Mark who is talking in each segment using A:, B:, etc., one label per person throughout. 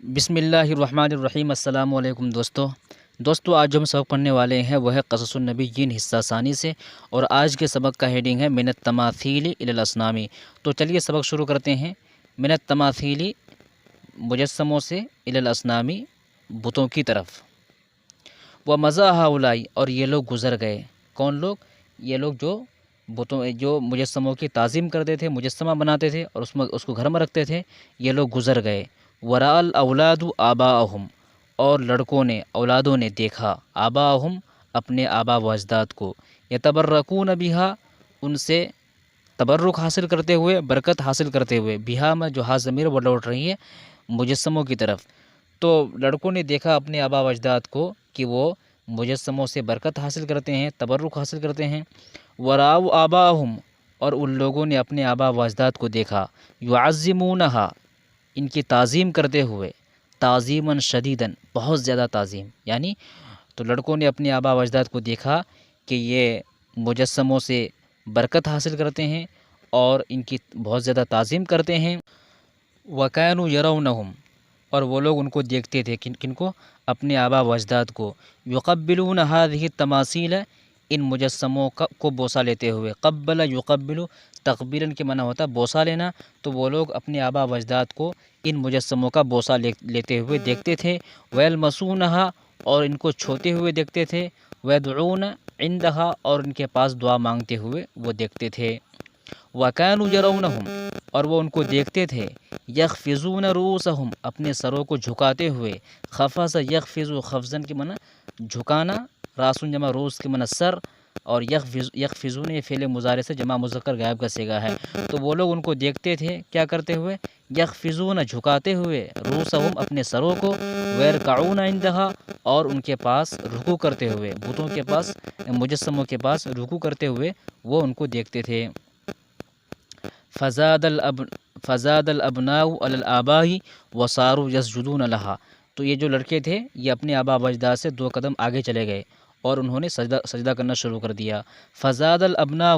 A: بسم اللہ الرحمن الرحیم۔ السلام علیکم دوستو آج جو ہم سبق پڑھنے والے ہیں وہ ہے قصص حصہ ثانی سے، اور آج کے سبق کا ہیڈنگ ہے من التماثیل الی الاصنام۔ تو چلیے سبق شروع کرتے ہیں۔ من التماثیل مجسموں سے الی الاصنام بتوں کی طرف۔ ومضى هؤلاء اور یہ لوگ گزر گئے۔ کون لوگ؟ یہ لوگ جو مجسموں کی تعظیم کرتے تھے، مجسمہ بناتے تھے اور اس کو گھر میں رکھتے تھے، یہ لوگ گزر گئے۔ وراء الاولاد آباءہم اور اولادوں نے دیکھا آباءہم اپنے آبا و اجداد کو، یتبرکون بہا ان سے تبرک حاصل کرتے ہوئے، برکت حاصل کرتے ہوئے، بہا میں جو ہا ضمیر وہ لوٹ رہی ہے مجسموں کی طرف۔ تو لڑکوں نے دیکھا اپنے آبا و اجداد کو کہ وہ مجسموں سے برکت حاصل کرتے ہیں، تبرک حاصل کرتے ہیں۔ وراء آباءہم اور ان لوگوں نے اپنے آبا و اجداد کو دیکھا، یعظمونہا ان کی تعظیم کرتے ہوئے، تعظیماً شدیداً بہت زیادہ تعظیم، یعنی تو لڑکوں نے اپنے آبا و اجداد کو دیکھا کہ یہ مجسموں سے برکت حاصل کرتے ہیں اور ان کی بہت زیادہ تعظیم کرتے ہیں۔ وَكَانُوا يَرَوْنَهُمْ اور وہ لوگ ان کو دیکھتے تھے، کن کو؟ اپنے آبا و اجداد کو۔ يُقَبِّلُونَ هَذِهِ التَّمَاثِيلَ ان مجسموں کو بوسہ لیتے ہوئے۔ قبل یقبل تقبیلاً کے معنی ہوتا ہے بوسہ لینا، تو وہ لوگ اپنے آبا و اجداد کو ان مجسموں کا بوسہ لیتے ہوئے دیکھتے تھے۔ وَيَلْمَسُونَهَا اور ان کو چھوتے ہوئے دیکھتے تھے۔ وَيَدْعُونَ عِنْدَهَا اور ان کے پاس دعا مانگتے ہوئے وہ دیکھتے تھے۔ وَكَانُوا يَرَوْنَهُمْ اور وہ ان کو دیکھتے تھے۔ يَخْفِضُونَ رُؤُوسَهُمْ اپنے سروں کو جھکاتے ہوئے۔ خفض يخفض خفضاً کے معنی جھکانا، راسن جمع روس کے معنی سر، اور یخفضون یہ فعل مضارع سے جمع مذکر غائب کا صیغہ ہے۔ تو وہ لوگ ان کو دیکھتے تھے کیا کرتے ہوئے؟ یخفضون جھکاتے ہوئے، رؤوسہم اپنے سروں کو، ویرکعون عندہا اور ان کے پاس رکوع کرتے ہوئے، بتوں کے پاس، مجسموں کے پاس رکوع کرتے ہوئے وہ ان کو دیکھتے تھے۔ فزاد الابناء علی الآباء وصاروا یسجدون لها تو یہ جو لڑکے تھے یہ اپنے آبا و اجداد سے 2 قدم آگے چلے گئے اور انہوں نے سجدہ کرنا شروع کر دیا۔ فزاد الابناء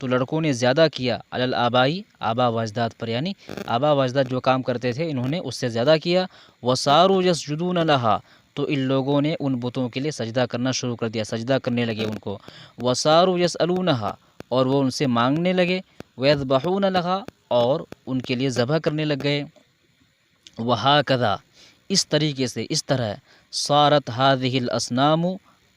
A: تو لڑکوں نے زیادہ کیا، علی الآباء آبا و اجداد پر، یعنی آبا و اجداد جو کام کرتے تھے انہوں نے اس سے زیادہ کیا۔ وصاروا یسجدون لها تو ان لوگوں نے ان بتوں کے لیے سجدہ کرنا شروع کر دیا، سجدہ کرنے لگے ان کو۔ وصاروا یسألونها اور وہ ان سے مانگنے لگے۔ ویذبحون لها اور ان کے لیے ذبح کرنے لگ گئے۔ وہکذا اس طریقے سے، اس طرح، صارت هذه الاصنام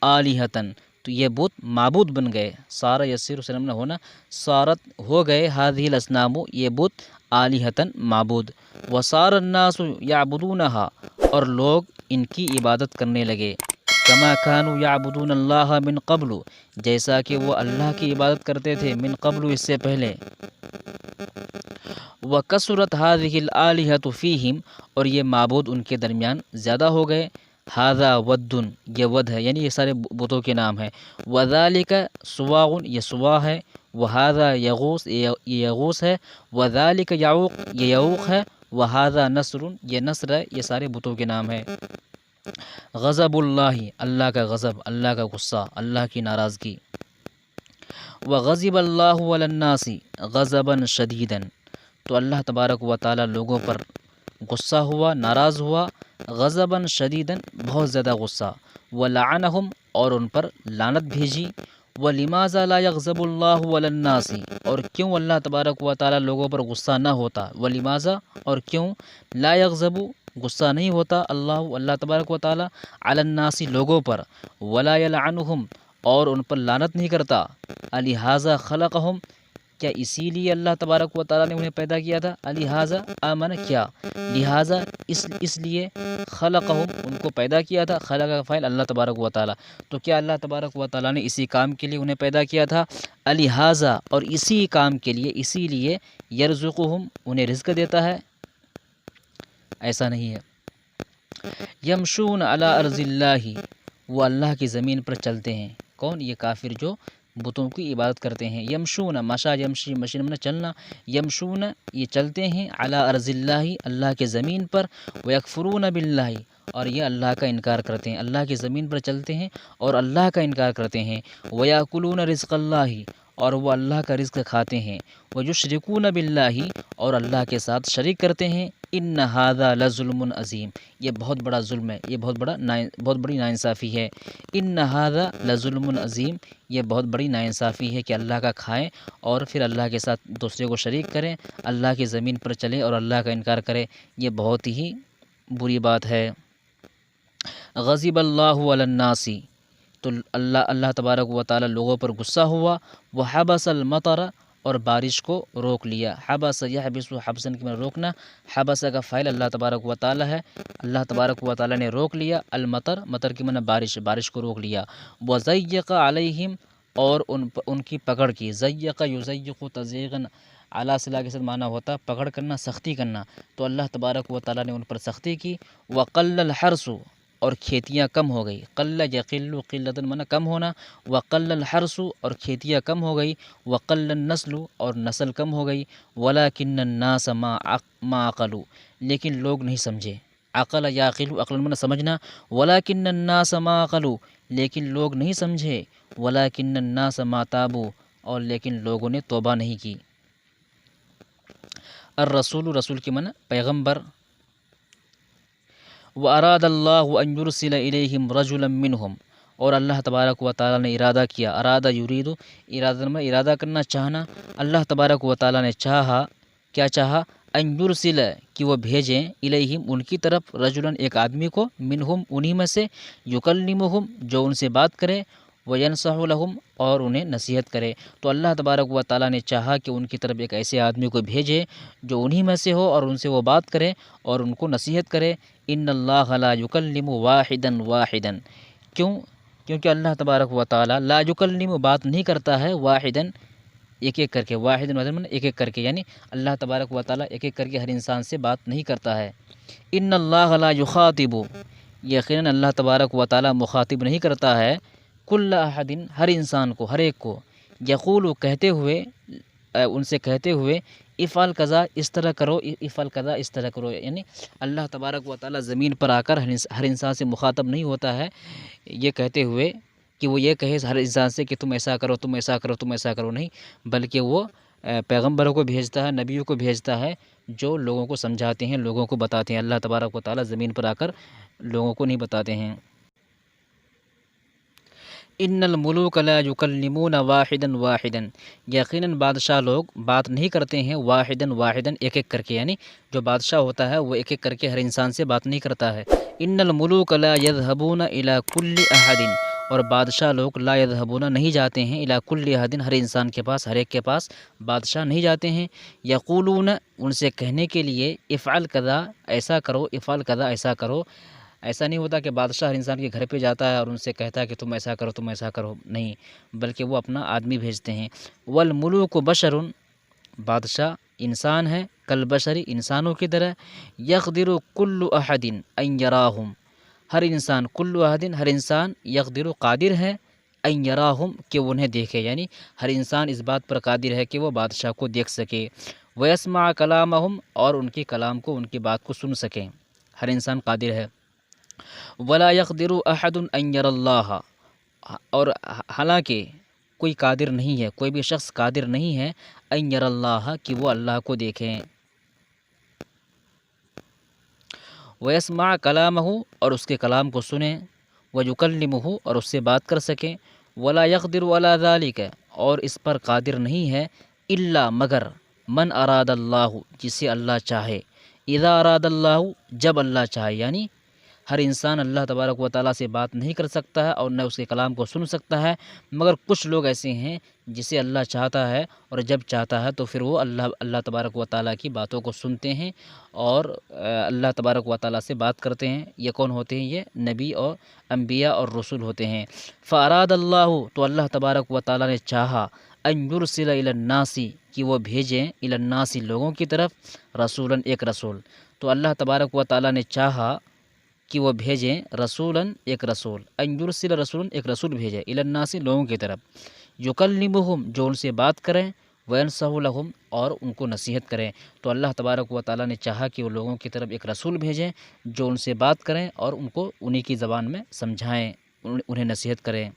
A: آلہۃً تو یہ بت معبود بن گئے۔ سارا یسیر وسلم نہ ہونا، صارت ہو گئے، هذه الاصنام یہ بت، آلہۃً معبود۔ وصار الناس یعبدونها اور لوگ ان کی عبادت کرنے لگے۔ کما كانوا یعبدون اللہ من قبل جیسا کہ وہ اللہ کی عبادت کرتے تھے، من قبل اس سے پہلے۔ وَكَثُرَتْ هَذِهِ الْآلِهَةُ فِيهِمْ اور یہ معبود ان کے درمیان زیادہ ہو گئے۔ هذا ود یہ ود ہے، یعنی یہ سارے بتوں کے نام ہیں۔ وَذَلِكَ سُوَاغٌ یہ سوا ہے۔ وَهَذَا یغوث یہ یغوث ہے۔ وَذَلِكَ یعوق یہ یعوق ہے۔ وَهَذَا نصر یہ نصر ہے، یہ سارے بتوں کے نام ہیں۔ غضب اللہ اللہ کا غضب، اللہ کا غصہ، اللہ کی ناراضگی۔ وغضب اللہ علی الناس غضبا شدیدا تو اللہ تبارک و تعالی لوگوں پر غصہ ہوا، ناراض ہوا، غضبا شدیدا بہت زیادہ غصہ۔ ولعنہم اور ان پر لعنت بھیجی۔ ولماذا لا یغضب اللہ علی الناس اور کیوں اللہ تبارک و تعالی لوگوں پر غصہ نہ ہوتا؟ ولماذا اور کیوں، لا یغضب غصہ نہیں ہوتا اللہ تبارک و تعالی علی الناس لوگوں پر، ولا یلعنہم اور ان پر لعنت نہیں کرتا۔ لہذا خلقہم کیا اسی لیے اللہ تبارک و تعالی نے انہیں پیدا کیا تھا؟ لہذا آمن کیا، لہذا اس لیے خلقہم ان کو پیدا کیا تھا۔ خلق کا فاعل اللہ تبارک و تعالی، تو کیا اللہ تبارک و تعالی نے اسی کام کے لیے انہیں پیدا کیا تھا؟ لہذا اور اسی کام کے لیے، اسی لیے یرزقہم انہیں رزق دیتا ہے؟ ایسا نہیں ہے۔ یمشون علی ارض اللہ وہ اللہ کی زمین پر چلتے ہیں۔ کون؟ یہ کافر جو بتوں کی عبادت کرتے ہیں۔ یمشون مشا یمشی مشین میں چلنا، یمشون یہ چلتے ہیں، علی ارض اللہ اللہ کے زمین پر، ویکفرون باللہ اور یہ اللہ کا انکار کرتے ہیں، اللہ کی زمین پر چلتے ہیں اور اللہ کا انکار کرتے ہیں۔ ویاکلون رزق اللہ اور وہ اللہ کا رزق کھاتے ہیں، وَيُشْرِكُونَ بِاللَّهِ اور اللہ کے ساتھ شریک کرتے ہیں، إِنَّ هَذَا لَظُلْمٌ عَظِيمٌ یہ بہت بڑا ظلم ہے، یہ بہت بڑی ناانصافی ہے۔ إِنَّ هَذَا لَظُلْمٌ عَظِيمٌ یہ بہت بڑی ناانصافی ہے کہ اللہ کا کھائیں اور پھر اللہ کے ساتھ دوسرے کو شریک کریں، اللہ کی زمین پر چلیں اور اللہ کا انکار کریں، یہ بہت ہی بری بات ہے۔ غضب اللہ علی الناس تو اللہ تبارک و تعالی لوگوں پر غصہ ہوا، وحبس المطر اور بارش کو روک لیا۔ حبس یحبس حبسن کی میں روکنا، حبس کا فاعل اللہ تبارک و تعالی ہے، اللہ تبارک و تعالی نے روک لیا، المطر مطر کی میں بارش کو روک لیا۔ وضیق علیہم اور ان کی پکڑ کی، ضیق یضیق تضییقا اعلیٰ صلاح کے ساتھ معنی ہوتا پکڑ کرنا، سختی کرنا، تو اللہ تبارک و تعالی نے ان پر سختی کی۔ وقل الحرث اور کھیتیاں کم ہو گئی، قل یقل قلۃ معنی کم ہونا، وقل الحرث اور کھیتیاں کم ہو گئی، وقل النسل اور نسل کم ہو گئی، ولکن الناس ما عقلوا لیکن لوگ نہیں سمجھے، عقل یعقل عقل معنی سمجھنا، ولکن الناس ما عقلوا لیکن لوگ نہیں سمجھے، ولکن الناس ما تابوا اور لیکن لوگوں نے توبہ نہیں کی۔ الرسول رسول کی معنی پیغمبر، وَأَرَادَ اللَّهُ أَن يُرْسِلَ إِلَيْهِمْ رَجُلًا مِّنْهُمْ اور اللہ تبارک و تعالی نے ارادہ کیا، ارادہ یرید ارادہ کرنا چاہنا، اللہ تبارک و تعالی نے چاہا، کیا چاہا، ان یرسل کہ وہ بھیجیں، الیہم ان کی طرف، رجلاً ایک آدمی کو، منہم انہی میں سے، یکلمہم جو ان سے بات کرے، وینصح لہم اور انہیں نصیحت کرے۔ تو اللہ تبارک و تعالی نے چاہا کہ ان کی طرف ایک ایسے آدمی کو بھیجے جو انہی میں سے ہو اور ان سے وہ بات کرے اور ان کو نصیحت کرے۔ ان اللہ لا یکلم واحدا واحدا کیونکہ اللہ تبارک و تعالی لا یکلم بات نہیں کرتا ہے، واحدا ایک ایک کر کے، واحد ایک ایک کر کے، یعنی اللہ تبارک و تعالی ایک ایک کر کے ہر انسان سے بات نہیں کرتا ہے۔ ان اللہ لا یخاطب یقیناً اللہ تبارک و تعالی مخاطب نہیں کرتا ہے، کل احد ہر انسان کو، ہر ایک کو، یقول کہتے ہوئے ان سے کہتے ہوئے، افعل کذا اس طرح کرو، افعل کذا اس طرح کرو، یعنی اللہ تبارک و تعالی زمین پر آ کر ہر انسان سے مخاطب نہیں ہوتا ہے یہ کہتے ہوئے کہ وہ یہ کہے ہر انسان سے کہ تم ایسا کرو، تم ایسا کرو، تم ایسا کرو، نہیں، بلکہ وہ پیغمبروں کو بھیجتا ہے، نبیوں کو بھیجتا ہے جو لوگوں کو سمجھاتے ہیں، لوگوں کو بتاتے ہیں۔ اللہ تبارک و تعالی زمین پر آ کر لوگوں کو نہیں بتاتے ہیں۔ ان الملوک لا یکلمون واحدا واحدا یقیناً بادشاہ لوگ بات نہیں کرتے ہیں، واحدا واحدا ایک ایک کر کے، یعنی جو بادشاہ ہوتا ہے وہ ایک ایک کر کے ہر انسان سے بات نہیں کرتا ہے۔ ان الملوک لا یذهبون الی کل احد اور بادشاہ لوگ لا یذهبون نہیں جاتے ہیں الی کل احد ہر انسان کے پاس، ہر ایک کے پاس بادشاہ نہیں جاتے ہیں، یقولون ان سے کہنے کے لیے، افعل کذا ایسا کرو، افعل کذا ایسا کرو۔ ایسا نہیں ہوتا کہ بادشاہ ہر انسان کے گھر پہ جاتا ہے اور ان سے کہتا ہے کہ تم ایسا کرو، تم ایسا کرو، نہیں، بلکہ وہ اپنا آدمی بھیجتے ہیں۔ والملوک بشر بادشاہ انسان ہے، کالبشر انسانوں کی طرح، یقدر کل احد ان یراہم ہر انسان، کل احد ہر انسان، یقدر قادر ہے، ان یراہم کہ وہ انہیں دیکھے، یعنی ہر انسان اس بات پر قادر ہے کہ وہ بادشاہ کو دیکھ سکے، ویسمع کلامہم اور ان کی کلام کو، ان کی بات کو سن سکیں، ہر انسان قادر ہے۔ ولا يقدر احد ان ير اللہ اور حالانکہ کوئی قادر نہیں ہے، کوئی بھی شخص قادر نہیں ہے، ان یر اللہ کہ وہ اللہ کو دیکھیں۔ ویسمع کلامہ اور اس کے کلام کو سنیں، ویکلمہ اور اس سے بات کر سکیں، ولا يقدر على ذلك اور اس پر قادر نہیں ہے، الا مگر من اراد اللہ جسے اللہ چاہے، اذا اراد اللہ جب اللہ چاہے، یعنی ہر انسان اللہ تبارک و تعالیٰ سے بات نہیں کر سکتا ہے اور نہ اس کے کلام کو سن سکتا ہے، مگر کچھ لوگ ایسے ہیں جسے اللہ چاہتا ہے اور جب چاہتا ہے تو پھر وہ اللہ تبارک و تعالیٰ کی باتوں کو سنتے ہیں اور اللہ تبارک و تعالیٰ سے بات کرتے ہیں۔ یہ کون ہوتے ہیں؟ یہ نبی اور انبیاء اور رسول ہوتے ہیں۔ فاراد اللہ تو اللہ تبارک و تعالیٰ نے چاہا، ان یرسل الی الناس کہ وہ بھیجیں، الی الناس لوگوں کی طرف، رسولاً ایک رسول، تو اللہ تبارک و تعالیٰ نے چاہا کہ وہ بھیجیں رسولاً ایک رسول، ان یرسل رسولاً ایک رسول بھیجے، الی الناس لوگوں کی طرف، یکلمہم جو ان سے بات کریں، وینصح لہم اور ان کو نصیحت کریں۔ تو اللہ تبارک و تعالیٰ نے چاہا کہ وہ لوگوں کی طرف ایک رسول بھیجیں جو ان سے بات کریں اور ان کو انہی کی زبان میں سمجھائیں، انہیں نصیحت کریں۔